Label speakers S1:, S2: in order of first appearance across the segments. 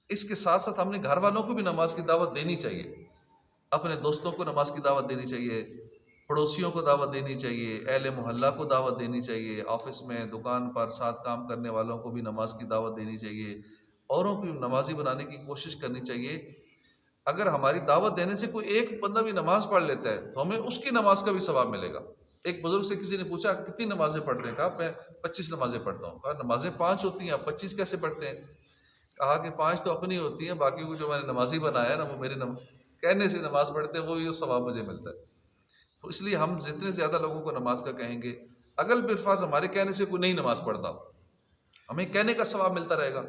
S1: اس کے ساتھ ساتھ ہم نے گھر والوں کو بھی نماز کی دعوت دینی چاہیے، اپنے دوستوں کو نماز کی دعوت دینی چاہیے، پڑوسیوں کو دعوت دینی چاہیے، اہل محلہ کو دعوت دینی چاہیے، آفس میں دکان پر ساتھ کام کرنے والوں کو بھی نماز کی دعوت دینی چاہیے، اوروں کو نمازی بنانے کی کوشش کرنی چاہیے۔ اگر ہماری دعوت دینے سے کوئی ایک بندہ بھی نماز پڑھ لیتا ہے تو ہمیں اس کی نماز کا بھی ثواب ملے گا۔ ایک بزرگ سے کسی نے پوچھا کتنی نمازیں پڑھتے ہیں؟ کہا میں 25 نمازیں پڑھتا ہوں۔ کہا نمازیں 5 ہوتی ہیں، آپ 25 کیسے پڑھتے ہیں؟ کہا کہ 5 تو اپنی ہوتی ہیں، باقی کو جو میں نے نمازی بنایا ہے نا وہ میری کہنے سے نماز پڑھتے ہیں، وہی ثواب مجھے ملتا ہے۔ تو اس لیے ہم جتنے زیادہ لوگوں کو نماز کا کہیں گے، اگر بالفاظ ہمارے کہنے سے کوئی نہیں نماز پڑھتا، ہمیں کہنے کا ثواب ملتا رہے گا،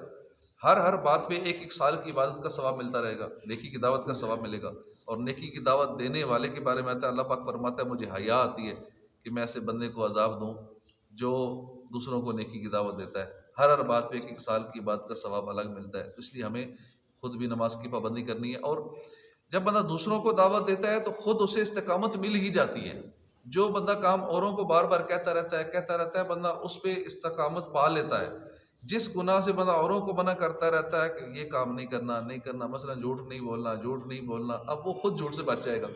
S1: ہر بات پہ ایک ایک سال کی عبادت کا ثواب ملتا رہے گا، نیکی کی دعوت کا ثواب ملے گا۔ اور نیکی کی دعوت دینے والے کے بارے میں آتا ہے، اللہ پاک فرماتا ہے مجھے حیا آتی ہے کہ میں ایسے بندے کو عذاب دوں جو دوسروں کو نیکی کی دعوت دیتا ہے۔ ہر بات پہ ایک ایک سال کی عبادت کا ثواب الگ ملتا ہے۔ تو اس لیے ہمیں خود بھی نماز کی پابندی کرنی ہے، اور جب بندہ دوسروں کو دعوت دیتا ہے تو خود اسے استقامت مل ہی جاتی ہے۔ جو بندہ کام اوروں کو بار بار کہتا رہتا ہے بندہ اس پہ استقامت پا لیتا ہے۔ جس گناہ سے بندہ اوروں کو منع کرتا رہتا ہے کہ یہ کام نہیں کرنا، مثلا جھوٹ نہیں بولنا، اب وہ خود جھوٹ سے بچ جائے گا۔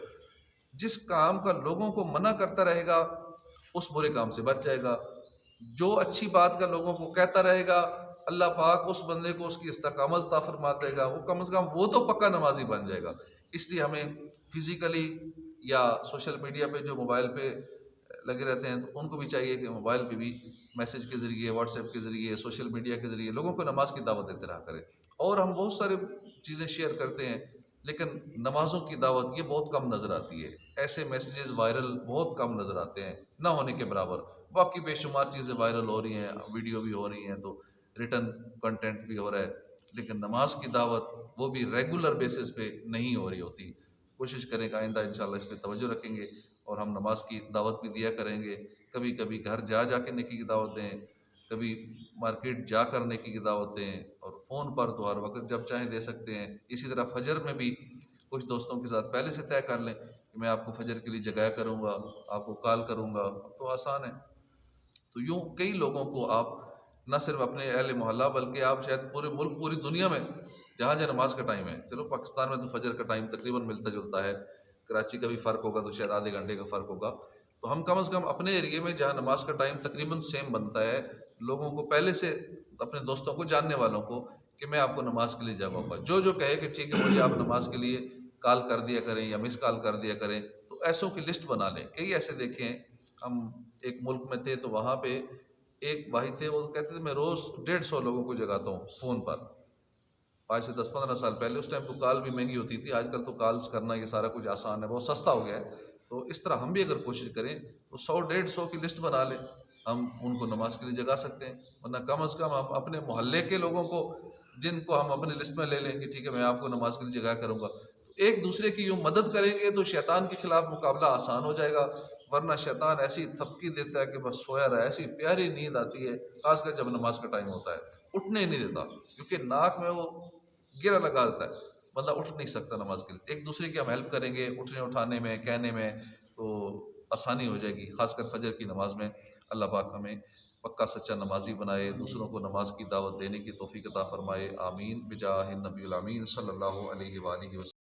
S1: جس کام کا لوگوں کو منع کرتا رہے گا اس برے کام سے بچ جائے گا۔ جو اچھی بات کا لوگوں کو کہتا رہے گا، اللہ پاک اس بندے کو اس کی استقامت عطا فرما دے گا، وہ کم از کم وہ تو پکا نمازی بن جائے گا۔ اس لیے ہمیں فزیکلی یا سوشل میڈیا پہ جو موبائل پہ لگے رہتے ہیں تو ان کو بھی چاہیے کہ موبائل پہ بھی میسج کے ذریعے، واٹس ایپ کے ذریعے، سوشل میڈیا کے ذریعے لوگوں کو نماز کی دعوت دیتے رہا کریں۔ اور ہم بہت سارے چیزیں شیئر کرتے ہیں لیکن نمازوں کی دعوت یہ بہت کم نظر آتی ہے۔ ایسے میسیجز وائرل بہت کم نظر آتے ہیں، نہ ہونے کے برابر۔ باقی بے شمار چیزیں وائرل ہو رہی ہیں، ویڈیو بھی ہو رہی ہیں، تو ریٹن کنٹینٹ بھی ہو رہا ہے، لیکن نماز کی دعوت وہ بھی ریگولر بیسس پہ نہیں ہو رہی ہوتی۔ کوشش کریں کہ آئندہ انشاءاللہ اس پہ توجہ رکھیں گے اور ہم نماز کی دعوت بھی دیا کریں گے۔ کبھی کبھی گھر جا کے نیکی کی دعوت دیں، کبھی مارکیٹ جا کر نیکی کی دعوت دیں، اور فون پر تو ہر وقت جب چاہیں دے سکتے ہیں۔ اسی طرح فجر میں بھی کچھ دوستوں کے ساتھ پہلے سے طے کر لیں کہ میں آپ کو فجر کے لیے جگایا کروں گا، آپ کو کال کروں گا، تو آسان ہے۔ تو یوں کئی لوگوں کو آپ نہ صرف اپنے اہل محلہ بلکہ آپ شاید پورے ملک، پوری دنیا میں جہاں جہاں نماز کا ٹائم ہے، چلو پاکستان میں تو فجر کا ٹائم تقریباً ملتا جلتا ہے، کراچی کا بھی فرق ہوگا تو شاید آدھے گھنٹے کا فرق ہوگا، تو ہم کم از کم اپنے ایریے میں جہاں نماز کا ٹائم تقریباً سیم بنتا ہے، لوگوں کو پہلے سے، اپنے دوستوں کو، جاننے والوں کو، کہ میں آپ کو نماز کے لیے جگاؤں گا۔ جو کہے کہ ٹھیک ہے مجھے آپ نماز کے لیے کال کر دیا کریں یا مس کال کر دیا کریں، تو ایسوں کی لسٹ بنا لیں۔ کئی ایسے دیکھیں، ہم ایک ملک میں تھے تو وہاں پہ ایک بھائی تھے، وہ کہتے تھے میں روز 150 لوگوں کو جگاتا ہوں فون پر۔ آج سے 10-15 سال پہلے، اس ٹائم تو کال بھی مہنگی ہوتی تھی، آج کل تو کالز کرنا یہ سارا کچھ آسان ہے، بہت سستا ہو گیا ہے۔ تو اس طرح ہم بھی اگر کوشش کریں تو 100-150 کی لسٹ بنا لیں، ہم ان کو نماز کے لیے جگا سکتے ہیں۔ ورنہ کم از کم ہم اپنے محلے کے لوگوں کو، جن کو ہم اپنے لسٹ میں لے لیں کہ ٹھیک ہے میں آپ کو نماز کے لیے جگایا کروں گا، تو ایک دوسرے کی یوں مدد کریں گے تو شیطان کے خلاف مقابلہ آسان ہو جائے گا۔ ورنہ شیطان ایسی تھپکی دیتا ہے کہ بس سویا رہا ہے، ایسی پیاری نیند آتی ہے، خاص کر جب نماز کا ٹائم ہوتا ہے، اٹھنے نہیں دیتا، کیونکہ ناک میں وہ گرا لگا دیتا ہے، بندہ اٹھ نہیں سکتا نماز کے لیے۔ ایک دوسرے کی ہم ہیلپ کریں گے اٹھنے اٹھانے میں، کہنے میں، تو آسانی ہو جائے گی، خاص کر فجر کی نماز میں۔ اللہ پاک ہمیں پکا سچا نمازی بنائے، دوسروں کو نماز کی دعوت دینے کی توفیق عطا فرمائے، آمین بجاہ النبی الامین صلی اللہ علیہ وآلہ وسلم۔